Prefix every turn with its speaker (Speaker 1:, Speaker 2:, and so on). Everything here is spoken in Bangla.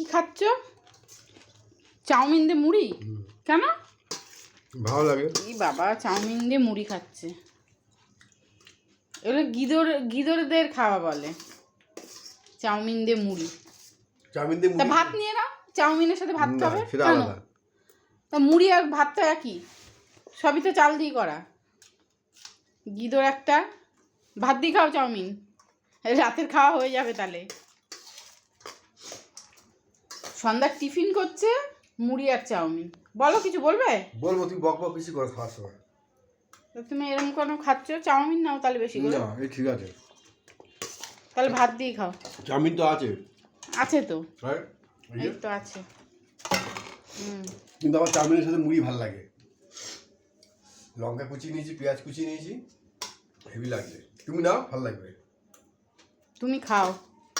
Speaker 1: কি খাচ্ছ? চাউমিন দিয়ে মুড়ি? কেন?
Speaker 2: ভালো লাগে।
Speaker 1: এই বাবা চাউমিন দিয়ে মুড়ি খাচ্ছে। এগুলো গিদড়দের খাওয়া বলে, চাউমিন দিয়ে মুড়ি।
Speaker 2: চাউমিন দিয়ে
Speaker 1: তা
Speaker 2: মুড়ি
Speaker 1: ভাত নিয়ে নাও, চাউমিনের সাথে ভাত
Speaker 2: না,
Speaker 1: খাবে
Speaker 2: সেটা
Speaker 1: কেন?
Speaker 2: আলাদা।
Speaker 1: তা মুড়ি আর ভাত তো একই, সবই তো চাল দিয়ে করা। গিদড় একটা, ভাত দিয়ে খাও চাউমিন, রাতের খাওয়া হয়ে যাবে তাহলে। সন্ধ্যার টিফিন করছে মুড়ি আর চাউমিন। বলো, কিছু বলবে?
Speaker 2: বলবো, তুই বক বক বেশি করে খাওয়ার সময়।
Speaker 1: তো তুমি এরকম কোনো খাচ্ছ, চাউমিন নাও তাহলে বেশি করে।
Speaker 2: না, এই ঠিক আছে।
Speaker 1: তাহলে ভাত দিয়ে খাও।
Speaker 2: চাউমিন তো আছে।
Speaker 1: আছে তো,
Speaker 2: হ্যাঁ,
Speaker 1: এই তো আছে।
Speaker 2: কিন্তু আমার চাউমিনের সাথে মুড়ি ভালো লাগে। লঙ্কা কুচি নিয়েছি, পেঁয়াজ কুচি নিয়েছি, হেভি লাগবে। তুমি নাও, ভালো লাগবে।
Speaker 1: তুমি খাও।